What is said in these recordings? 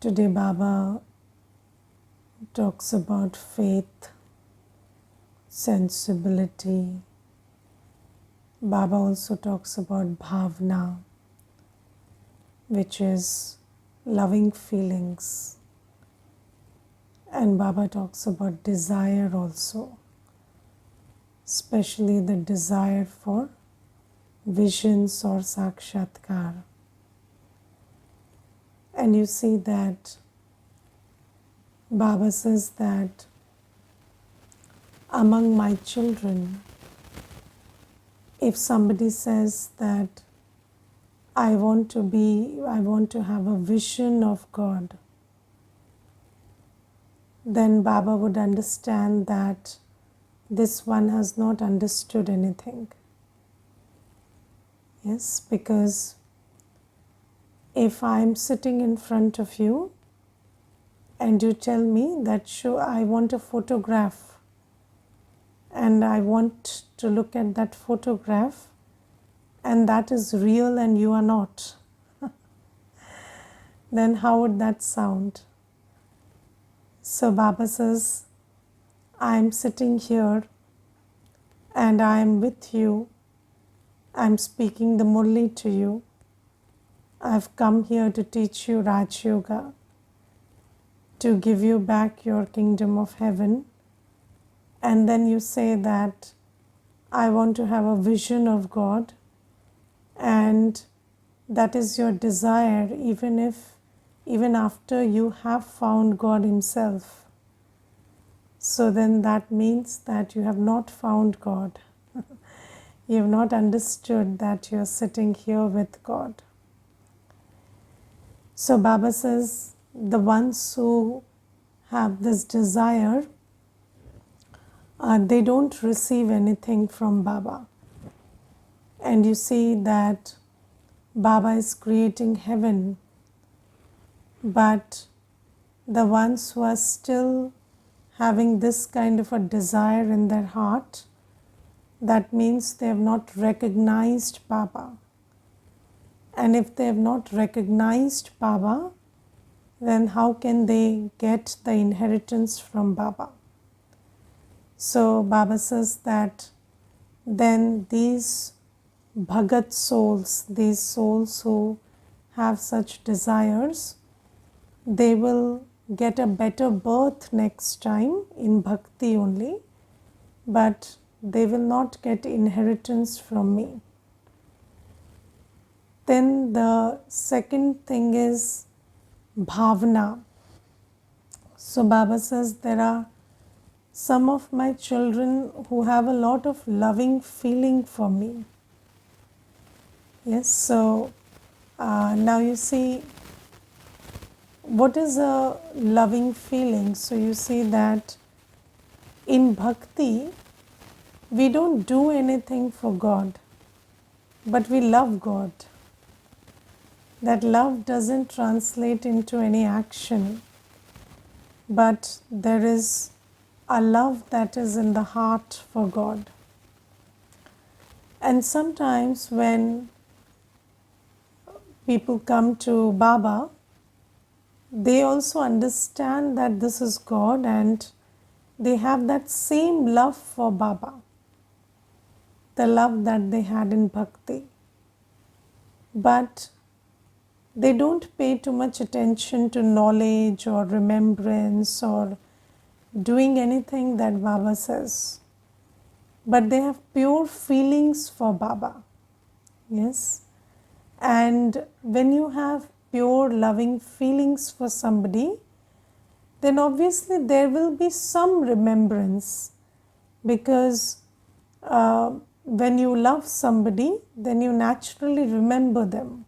Today Baba talks about faith, sensibility. Baba also talks about Bhavna, which is loving feelings. And Baba talks about desire also, especially the desire for visions or sakshatkar. And you see that Baba says that among my children, if somebody says that I want to have a vision of God, then Baba would understand that this one has not understood anything. Yes, because if I'm sitting in front of you and you tell me that I want a photograph and I want to look at that photograph and that is real and you are not, then how would that sound? So Baba says, I am sitting here and I am with you. I am speaking the Murli to you. I have come here to teach you Raj Yoga, to give you back your kingdom of heaven. And then you say that I want to have a vision of God, and that is your desire even after you have found God Himself. So then that means that you have not found God. You have not understood that you are sitting here with God. So Baba says the ones who have this desire, they don't receive anything from Baba. And you see that Baba is creating heaven, but the ones who are still having this kind of a desire in their heart, that means they have not recognized Baba. And if they have not recognized Baba, then how can they get the inheritance from Baba? So Baba says that then these Bhagat souls, these souls who have such desires, they will get a better birth next time in bhakti only, but they will not get inheritance from me. Then the second thing is Bhavna. So Baba says there are some of my children who have a lot of loving feeling for me. Yes, so now you see what is a loving feeling. So you see that in bhakti, we don't do anything for God, but we love God. That love doesn't translate into any action, but there is a love that is in the heart for God. And sometimes when people come to Baba, they also understand that this is God and they have that same love for Baba, the love that they had in bhakti. But they don't pay too much attention to knowledge or remembrance or doing anything that Baba says. But they have pure feelings for Baba. Yes. And when you have pure loving feelings for somebody, then obviously there will be some remembrance, because when you love somebody, then you naturally remember them.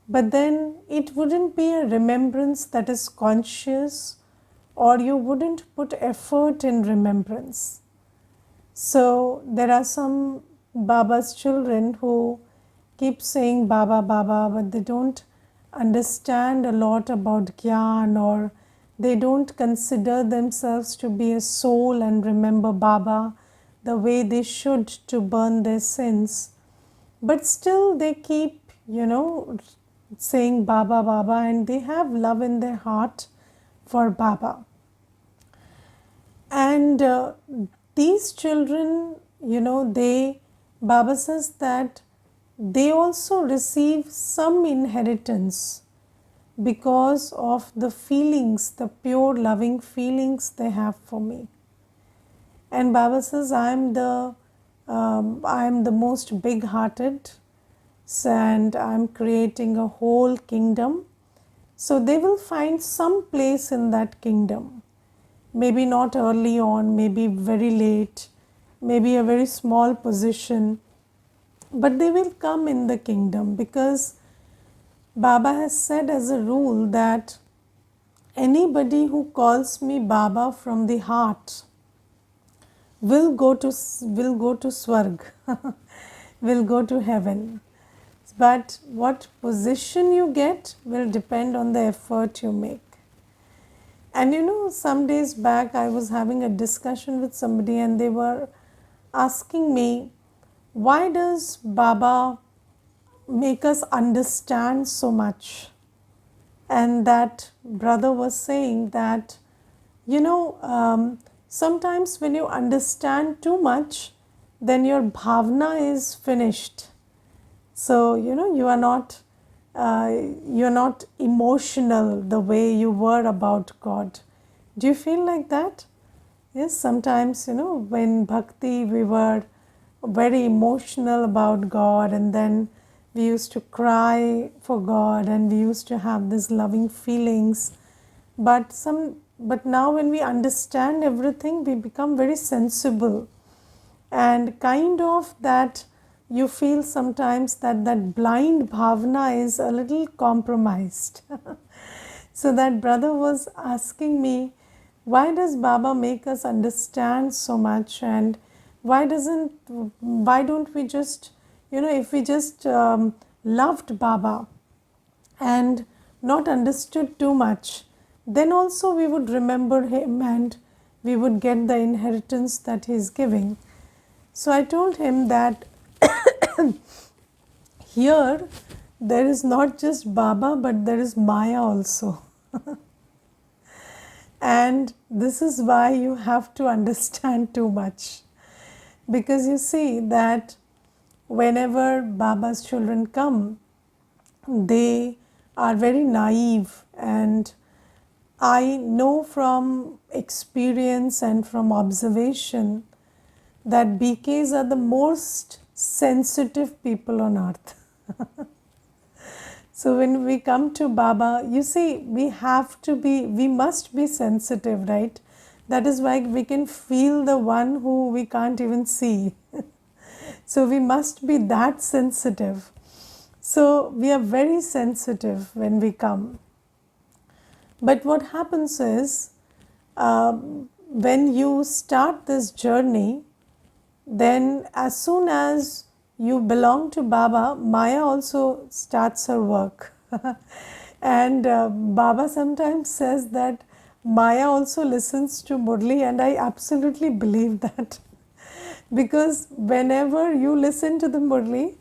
But then it wouldn't be a remembrance that is conscious, or you wouldn't put effort in remembrance. So there are some Baba's children who keep saying Baba, Baba, but they don't understand a lot about Gyan, or they don't consider themselves to be a soul and remember Baba the way they should to burn their sins. But still they keep, saying Baba, Baba, and they have love in their heart for Baba. And these children, Baba says that they also receive some inheritance because of the feelings, the pure loving feelings they have for me. And Baba says, I am the most big-hearted, and I am creating a whole kingdom. So they will find some place in that kingdom. Maybe not early on, maybe very late, maybe a very small position, but they will come in the kingdom, because Baba has said as a rule that anybody who calls me Baba from the heart will go to Swarg, will go to heaven. But what position you get will depend on the effort you make. And some days back I was having a discussion with somebody, and they were asking me, why does Baba make us understand so much? And that brother was saying that, sometimes when you understand too much, then your bhavna is finished. So, you're not emotional the way you were about God. Do you feel like that? Yes, sometimes, when bhakti, we were very emotional about God, and then we used to cry for God, and we used to have these loving feelings. But now when we understand everything, we become very sensible, and kind of that you feel sometimes that blind bhavna is a little compromised. So that brother was asking me, why does Baba make us understand so much, and why don't we just, if we just loved Baba and not understood too much, then also we would remember him, and we would get the inheritance that he is giving. So I told him that here there is not just Baba, but there is Maya also. And this is why you have to understand too much. Because you see that whenever Baba's children come, they are very naive, and I know from experience and from observation that BKs are the most sensitive people on earth. So when we come to Baba, you see, we must be sensitive, right? That is why we can feel the one who we can't even see. So we must be that sensitive. So we are very sensitive when we come. But what happens is, when you start this journey, then as soon as you belong to Baba, Maya also starts her work. And Baba sometimes says that Maya also listens to Murli, and I absolutely believe that. Because whenever you listen to the Murli,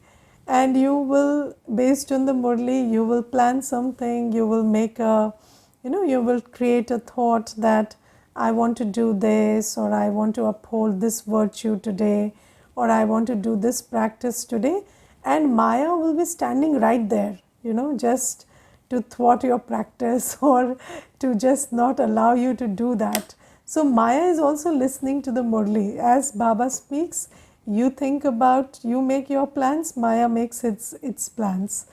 and you will, based on the Murli, you will plan something, you will make you will create a thought that I want to do this, or I want to uphold this virtue today, or I want to do this practice today, and Maya will be standing right there, just to thwart your practice or to just not allow you to do that. So Maya is also listening to the Murli. As Baba speaks, you think about, you make your plans, Maya makes its plans.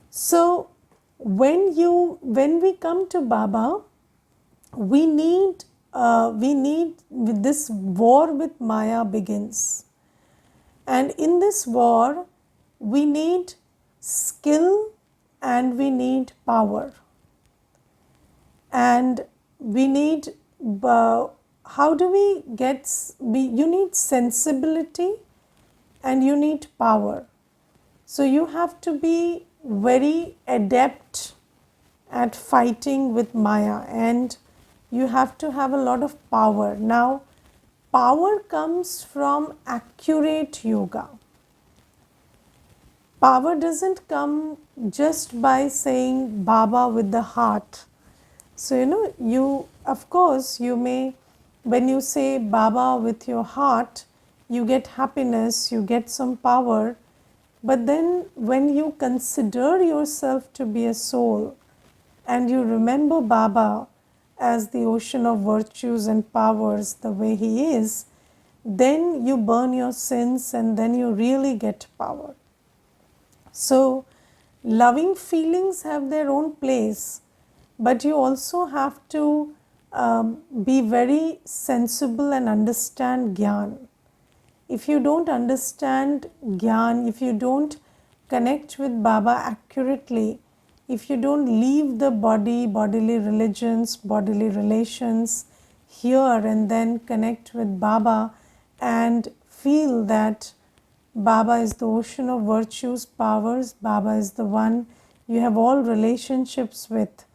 So when we come to Baba, we need this war with Maya begins. And in this war, we need skill and we need power. And we need, how do we get, you need sensibility and you need power. So you have to be very adept at fighting with Maya, and you have to have a lot of power. Now, power comes from accurate yoga. Power doesn't come just by saying Baba with the heart. So, you, of course, you may, when you say Baba with your heart, you get happiness, you get some power. But then, when you consider yourself to be a soul and you remember Baba as the ocean of virtues and powers, the way he is, then you burn your sins and then you really get power. So, loving feelings have their own place, but you also have to be very sensible and understand Gyan. If you don't understand Gyan, if you don't connect with Baba accurately, if you don't leave the body, bodily religions, bodily relations here and then connect with Baba and feel that Baba is the ocean of virtues, powers, Baba is the one you have all relationships with.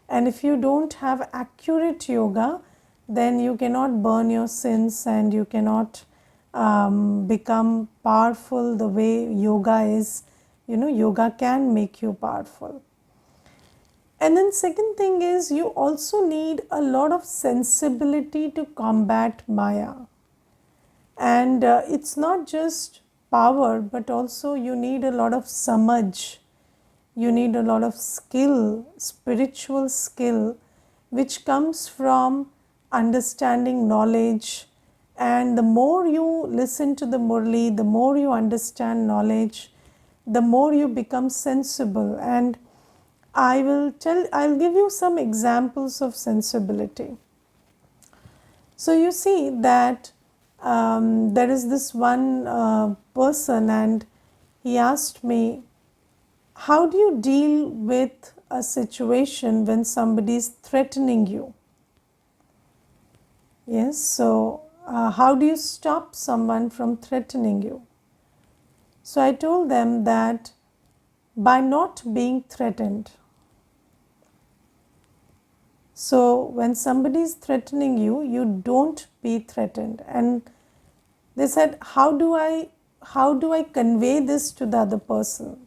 And if you don't have accurate yoga, then you cannot burn your sins and you cannot become powerful the way yoga is. Yoga can make you powerful. And then second thing is, you also need a lot of sensibility to combat Maya. And it's not just power, but also you need a lot of samaj. You need a lot of skill, spiritual skill, which comes from understanding knowledge. And the more you listen to the Murli, the more you understand knowledge, the more you become sensible. And I'll give you some examples of sensibility. So you see that there is this one person, and he asked me, how do you deal with a situation when somebody is threatening you? Yes, so how do you stop someone from threatening you? So I told them that by not being threatened. So when somebody is threatening you, you don't be threatened. And they said, how do I convey this to the other person?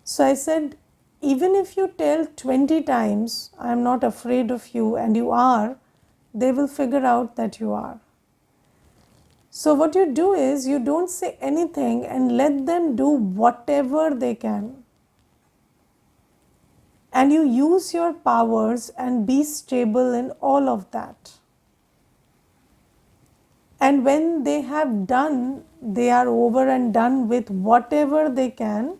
So I said, even if you tell 20 times, I am not afraid of you, and you are, they will figure out that you are. So what you do is, you don't say anything and let them do whatever they can. And you use your powers and be stable in all of that. And when they have done, they are over and done with whatever they can,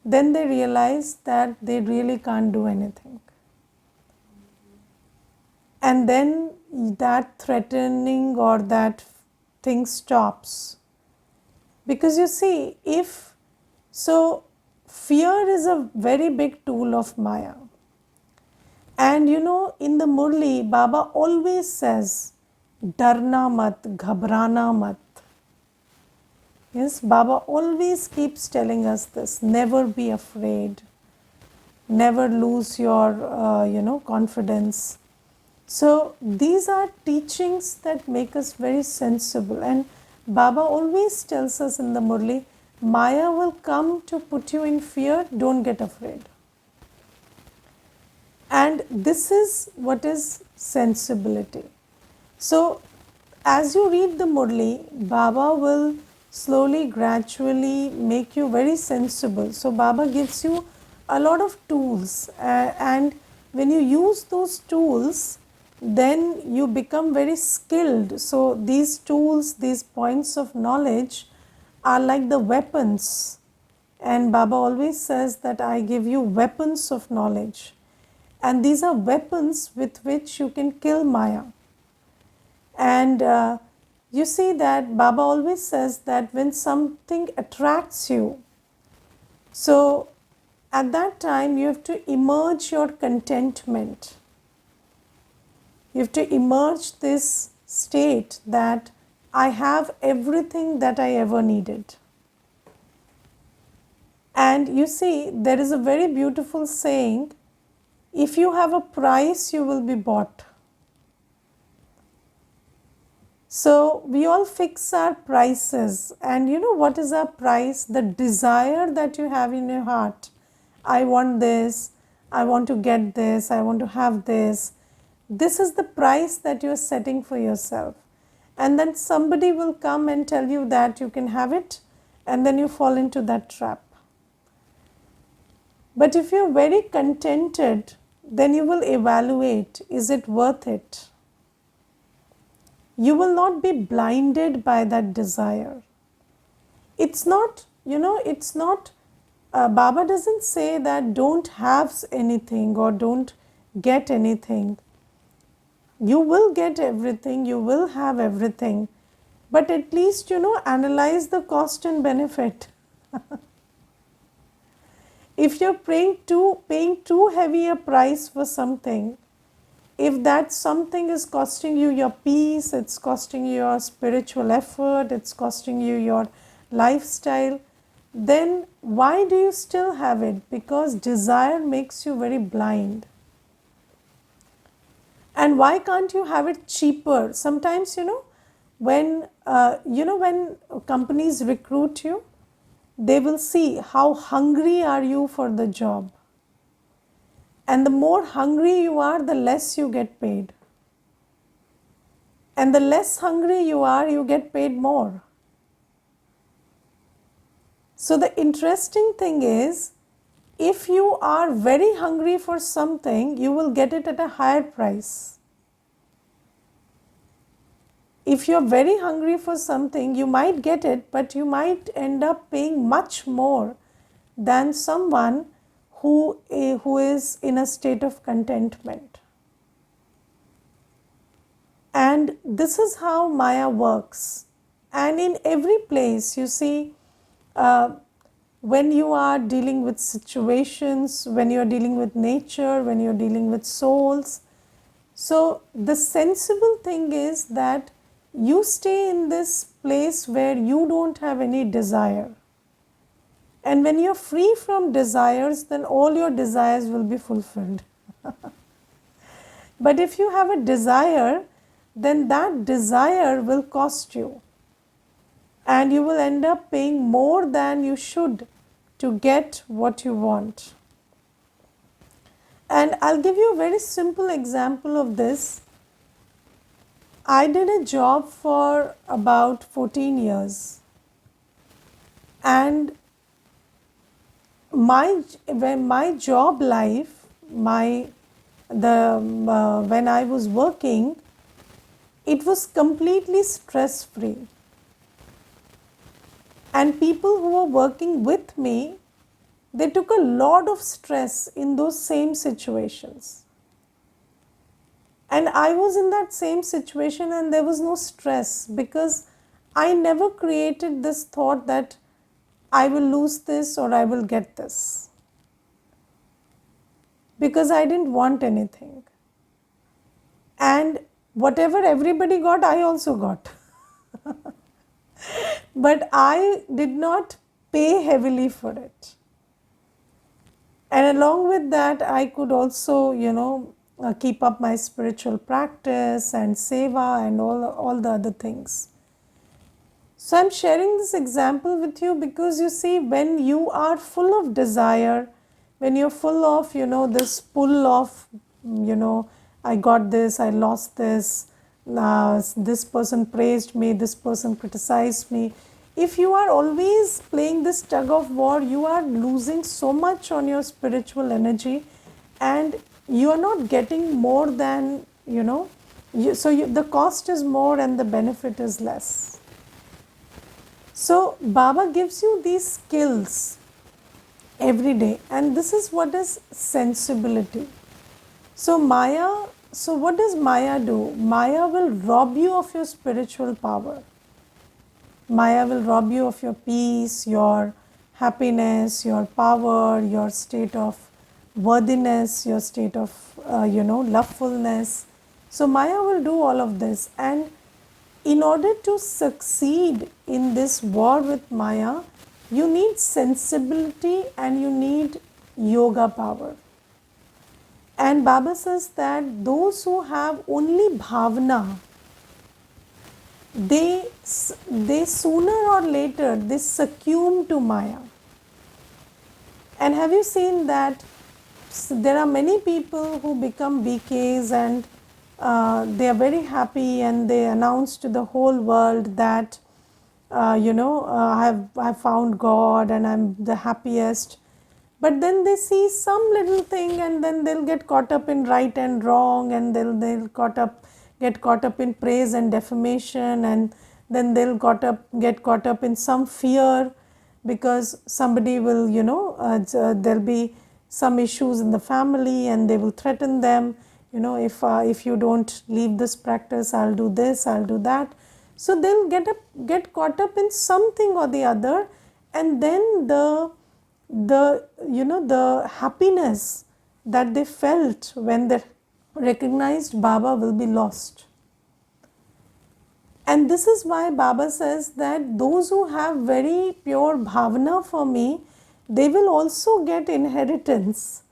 then they realize that they really can't do anything. And then that threatening or that thing stops. Because you see, fear is a very big tool of Maya. And in the Murli, Baba always says, Darna mat, ghabrana mat. Yes, Baba always keeps telling us this, never be afraid, never lose your, confidence. So these are teachings that make us very sensible. And Baba always tells us in the Murli, Maya will come to put you in fear, don't get afraid. And this is what is sensibility. So as you read the Murli, Baba will slowly, gradually make you very sensible. So Baba gives you a lot of tools, and when you use those tools, then you become very skilled. So these tools, these points of knowledge are like the weapons. And Baba always says that I give you weapons of knowledge. And these are weapons with which you can kill Maya. And you see that Baba always says that when something attracts you, so at that time you have to emerge your contentment. You have to emerge this state that I have everything that I ever needed. And you see, there is a very beautiful saying, if you have a price, you will be bought. So we all fix our prices, and you know what is our price? The desire that you have in your heart. I want this, I want to get this, I want to have this. This is the price that you're setting for yourself. And then somebody will come and tell you that you can have it, and then you fall into that trap. But if you're very contented, then you will evaluate, is it worth it? You will not be blinded by that desire. It's not, it's not, Baba doesn't say that don't have anything or don't get anything. You will get everything, you will have everything, but at least, analyze the cost and benefit. If you're paying too heavy a price for something, if that something is costing you your peace, it's costing you your spiritual effort, it's costing you your lifestyle, then why do you still have it? Because desire makes you very blind. And why can't you have it cheaper? Sometimes, when when companies recruit you, they will see how hungry are you for the job. And the more hungry you are, the less you get paid. And the less hungry you are, you get paid more. So the interesting thing is, if you are very hungry for something, you will get it at a higher price. If you're very hungry for something, you might get it, but you might end up paying much more than someone who is in a state of contentment. And this is how Maya works. And in every place, you see, when you are dealing with situations, when you are dealing with nature, when you are dealing with souls, so the sensible thing is that you stay in this place where you don't have any desire. And when you're free from desires, then all your desires will be fulfilled. But if you have a desire, then that desire will cost you. And you will end up paying more than you should to get what you want. And I'll give you a very simple example of this. I did a job for about 14 years. And my job life, when I was working, it was completely stress free. And people who were working with me, they took a lot of stress in those same situations. And I was in that same situation and there was no stress, because I never created this thought that I will lose this or I will get this, because I didn't want anything. And whatever everybody got, I also got. But I did not pay heavily for it. And along with that, I could also, keep up my spiritual practice and seva and all the other things. So I'm sharing this example with you because you see, when you are full of desire, when you're full of, this pull of, I got this, I lost this, this person praised me, this person criticized me. If you are always playing this tug of war, you are losing so much on your spiritual energy, and you are not getting more than, the cost is more and the benefit is less. So Baba gives you these skills every day, and this is what is sensibility. So what does Maya do? Maya will rob you of your spiritual power. Maya will rob you of your peace, your happiness, your power, your state of worthiness, your state of, lovefulness. So Maya will do all of this. And in order to succeed in this war with Maya, you need sensibility and you need yoga power. And Baba says that those who have only bhavna, they sooner or later they succumb to Maya. And have you seen that there are many people who become BKs and they are very happy and they announce to the whole world that I have found God and I'm the happiest. But then they see some little thing and then they'll get caught up in right and wrong, and they'll get caught up in praise and defamation, and then they'll get caught up in some fear because somebody will, there'll be some issues in the family and they will threaten them, if you don't leave this practice, I'll do this, I'll do that. So they'll get caught up in something or the other, and then the happiness that they felt when they recognized Baba will be lost. And this is why Baba says that those who have very pure bhavana for me, they will also get inheritance,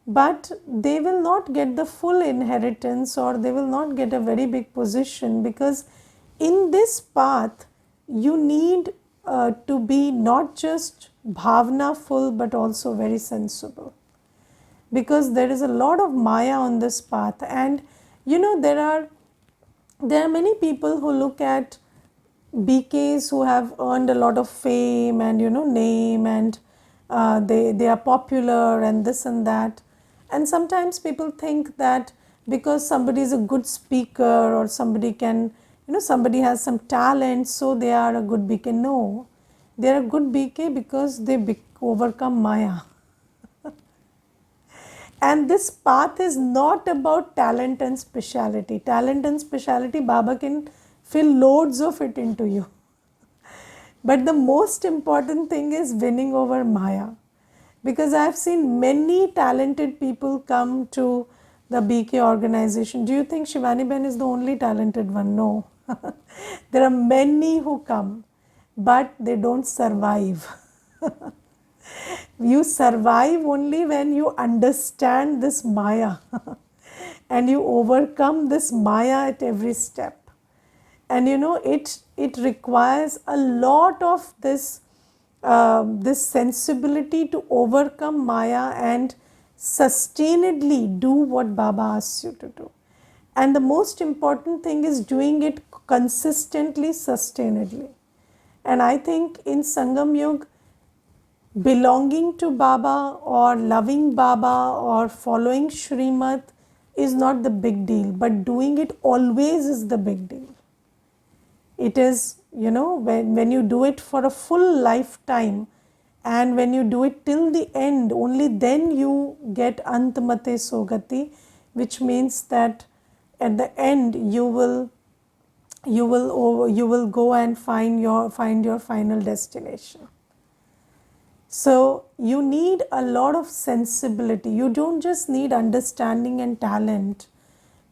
but they will not get the full inheritance, or they will not get a very big position, because in this path you need to be not just bhavana full but also very sensible, because there is a lot of Maya on this path. And there are many people who look at BKs who have earned a lot of fame and name, and they are popular and this and that. And sometimes people think that because somebody is a good speaker, or somebody somebody has some talent, so they are a good BK. No, they are a good BK because they overcome Maya. And this path is not about talent and speciality. Talent and speciality, Baba can fill loads of it into you. But the most important thing is winning over Maya. Because I have seen many talented people come to the BK organization. Do you think Shivani Ben is the only talented one? No. There are many who come, but they don't survive. You survive only when you understand this Maya and you overcome this Maya at every step. And it requires a lot of this sensibility to overcome Maya and sustainedly do what Baba asks you to do. And the most important thing is doing it consistently, sustainedly. And I think in Sangam Yug, belonging to Baba or loving Baba or following Shrimad is not the big deal, but doing it always is the big deal. It is, when you do it for a full lifetime and when you do it till the end, only then you get Antmate Sogati, which means that at the end you will go and find your final destination. So you need a lot of sensibility. You don't just need understanding and talent,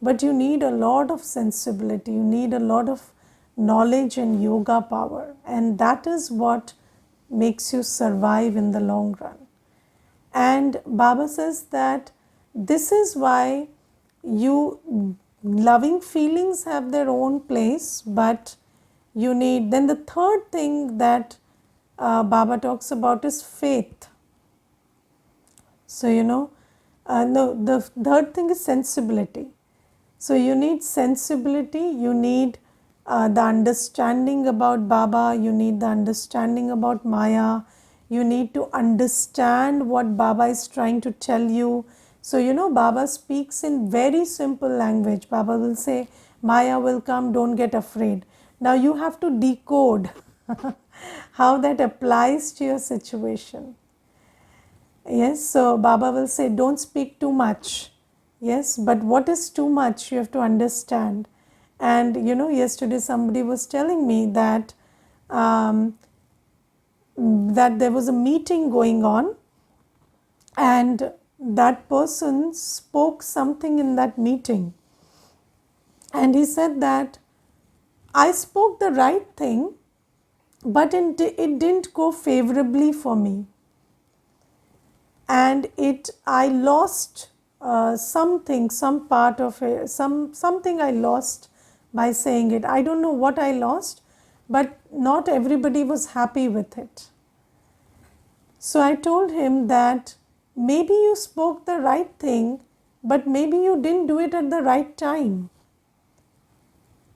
but you need a lot of sensibility. You need a lot of knowledge and yoga power, and that is what makes you survive in the long run. And Baba says that this is why loving feelings have their own place, but you need, then the third thing that Baba talks about is faith. So no, the third thing is sensibility. So you need sensibility, you need the understanding about Baba, you need the understanding about Maya, you need to understand what Baba is trying to tell you. So Baba speaks in very simple language. Baba will say, Maya will come, don't get afraid. Now you have to decode how that applies to your situation. Yes, so Baba will say, don't speak too much. Yes, but what is too much? You have to understand. And yesterday somebody was telling me that that there was a meeting going on, and that person spoke something in that meeting, and he said that I spoke the right thing, but it didn't go favorably for me, and I lost something, some part of it, something I lost by saying it. I don't know what I lost, but not everybody was happy with it. So I told him that maybe you spoke the right thing, but maybe you didn't do it at the right time.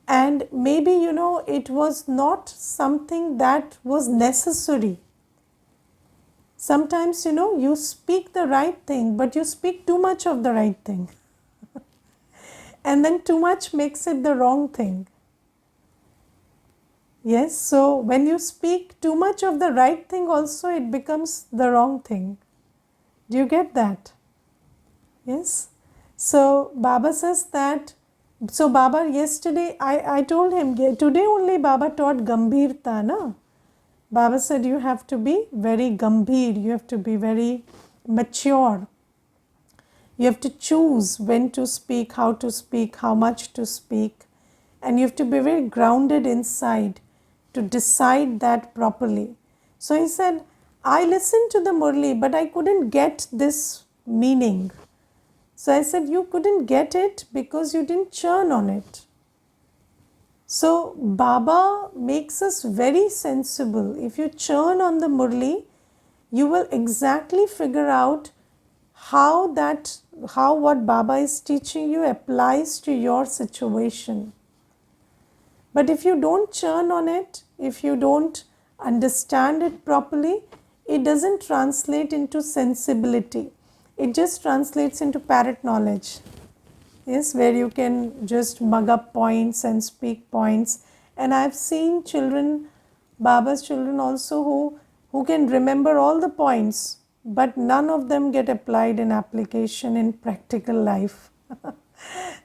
And maybe, it was not something that was necessary. Sometimes, you speak the right thing, but you speak too much of the right thing. And then too much makes it the wrong thing. Yes, so when you speak too much of the right thing also, it becomes the wrong thing. Do you get that? Yes. So Baba says that, so Baba yesterday, I told him, today only Baba taught Gambhirta, na? Baba said you have to be very Gambhir, you have to be very mature. You have to choose when to speak, how much to speak, and you have to be very grounded inside to decide that properly. So he said, I listened to the Murli, but I couldn't get this meaning. So I said, you couldn't get it because you didn't churn on it. So Baba makes us very sensible. If you churn on the Murli, you will exactly figure out how what Baba is teaching you applies to your situation. But if you don't churn on it, if you don't understand it properly, it doesn't translate into sensibility. It just translates into parrot knowledge. Yes, where you can just mug up points and speak points. And I've seen children, Baba's children also, who can remember all the points, but none of them get applied in application in practical life.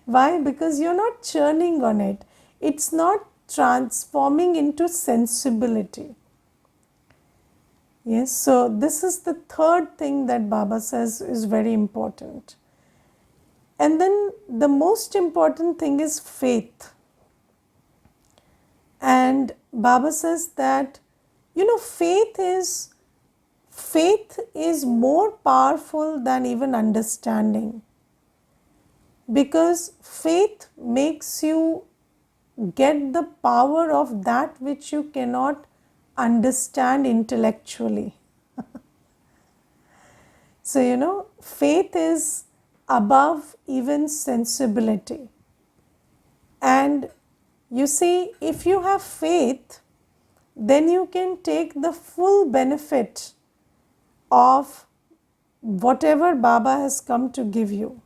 Why? Because you're not churning on it. It's not transforming into sensibility. Yes, so this is the third thing that Baba says is very important. And then the most important thing is faith. And Baba says that, faith is more powerful than even understanding. Because faith makes you get the power of that which you cannot understand intellectually. So, faith is above even sensibility. And you see, if you have faith, then you can take the full benefit of whatever Baba has come to give you.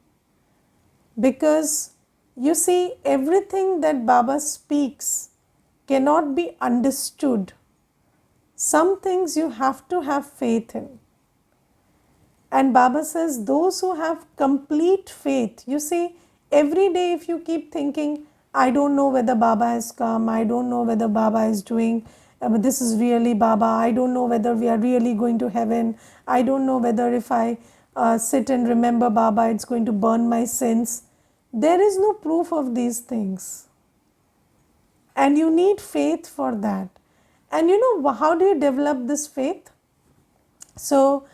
Because you see, everything that Baba speaks cannot be understood. Some things you have to have faith in. And Baba says, those who have complete faith, you see, every day if you keep thinking, I don't know whether Baba has come, I don't know whether Baba is doing, this is really Baba, I don't know whether we are really going to heaven, I don't know whether if I sit and remember Baba, it's going to burn my sins. There is no proof of these things. And you need faith for that. And how do you develop this faith? So,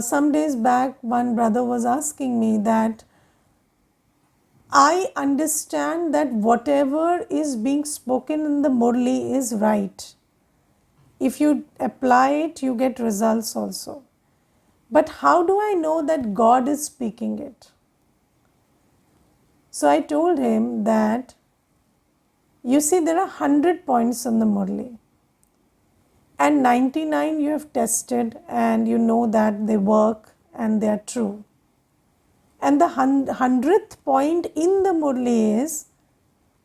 some days back, one brother was asking me that I understand that whatever is being spoken in the Murli is right. If you apply it, you get results also. But how do I know that God is speaking it? So I told him that, you see, there are 100 points in the Murli. And 99 you have tested and you know that they work and they are true. And the 100th point in the Murli is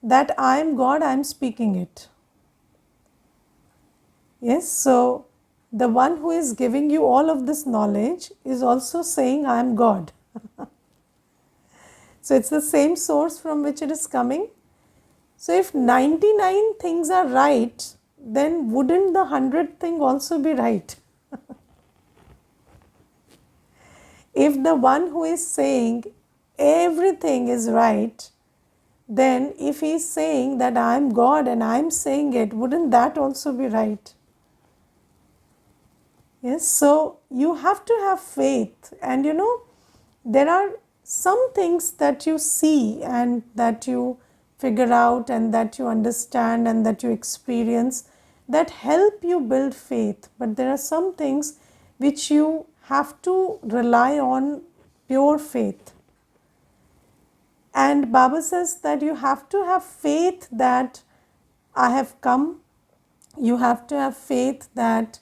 that I am God, I am speaking it. Yes, so the one who is giving you all of this knowledge is also saying I am God. So it's the same source from which it is coming. So if 99 things are right, then wouldn't the 100th thing also be right? If the one who is saying everything is right, then if he is saying that I am God and I am saying it, wouldn't that also be right? Yes, so you have to have faith, and there are some things that you see and that you figure out and that you understand and that you experience that help you build faith. But there are some things which you have to rely on pure faith. And Baba says that you have to have faith that I have come. You have to have faith that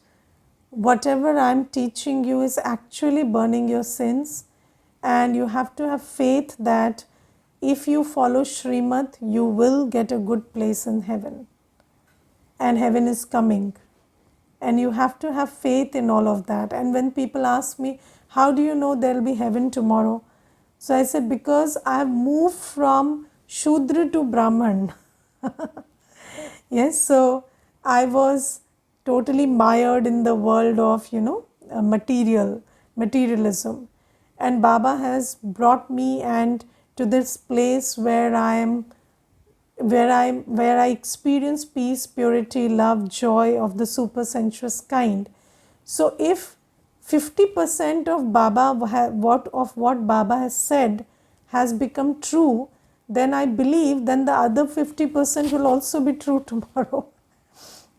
whatever I am teaching you is actually burning your sins. And you have to have faith that if you follow Srimad, you will get a good place in heaven. And heaven is coming. And you have to have faith in all of that. And when people ask me, how do you know there will be heaven tomorrow? So I said, because I have moved from Shudra to Brahman. Yes, so I was totally mired in the world of, materialism. And Baba has brought me and to this place where I experience peace, purity, love, joy of the supersensuous kind. So if 50% of what Baba has said has become true, then I believe then the other 50% will also be true tomorrow.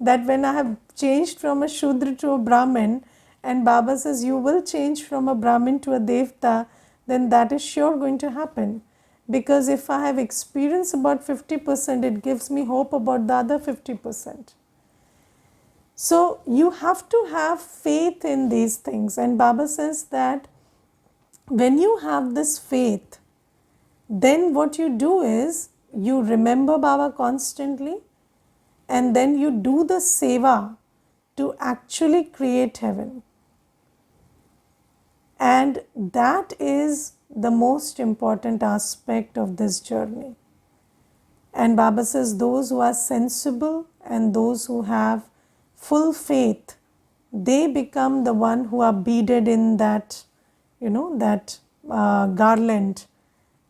That when I have changed from a Shudra to a Brahmin, and Baba says you will change from a Brahmin to a Devta, then that is sure going to happen. Because if I have experience about 50%, it gives me hope about the other 50%. So you have to have faith in these things. And Baba says that when you have this faith, then what you do is you remember Baba constantly and then you do the seva to actually create heaven. And that is the most important aspect of this journey. And Baba says those who are sensible and those who have full faith, they become the one who are beaded in that, garland.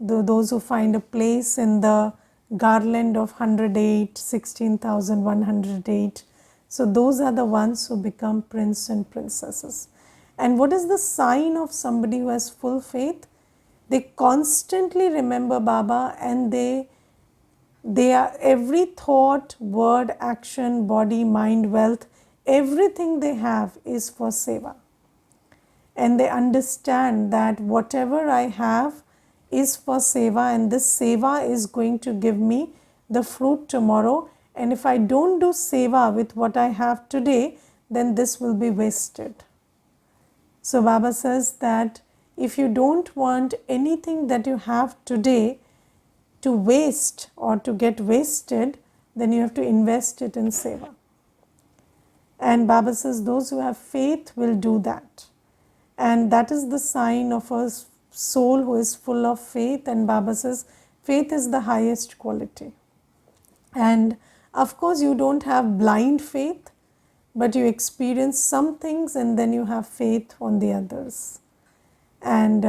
Those who find a place in the garland of 108, 16,108. So those are the ones who become prince and princesses. And what is the sign of somebody who has full faith? They constantly remember Baba and they are every thought, word, action, body, mind, wealth, everything they have is for seva. And they understand that whatever I have is for seva and this seva is going to give me the fruit tomorrow. And if I don't do seva with what I have today, then this will be wasted. So Baba says that if you don't want anything that you have today to waste or to get wasted, then you have to invest it in seva. And Baba says those who have faith will do that. And that is the sign of a soul who is full of faith. And Baba says faith is the highest quality. And of course you don't have blind faith, but you experience some things and then you have faith on the others. And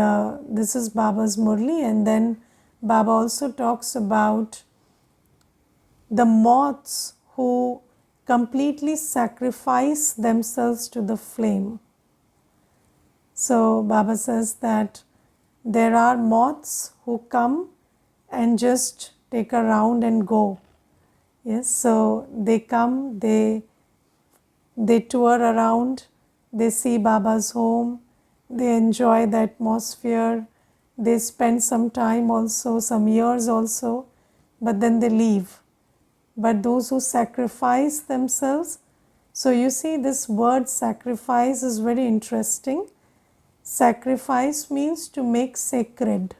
this is Baba's Murli. And then Baba also talks about the moths who completely sacrifice themselves to the flame. So Baba says that there are moths who come and just take a round and go. Yes, so they come, they tour around, they see Baba's home, they enjoy the atmosphere, they spend some time also, some years also, but then they leave. But those who sacrifice themselves, so you see this word sacrifice is very interesting. Sacrifice means to make sacred.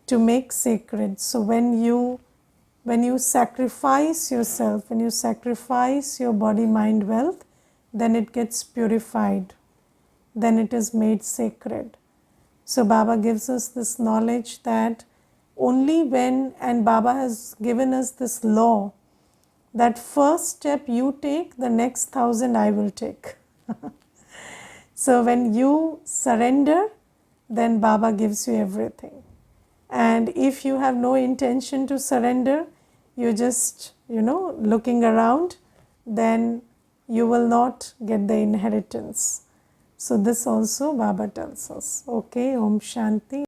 To make sacred. So when you sacrifice yourself, when you sacrifice your body, mind, wealth, then it gets purified. Then it is made sacred. So Baba gives us this knowledge that only when, and Baba has given us this law, that first step you take, the next 1,000 I will take. So when you surrender, then Baba gives you everything. And if you have no intention to surrender, you're just, looking around, then you will not get the inheritance. So this also Baba tells us. Okay, Om Shanti.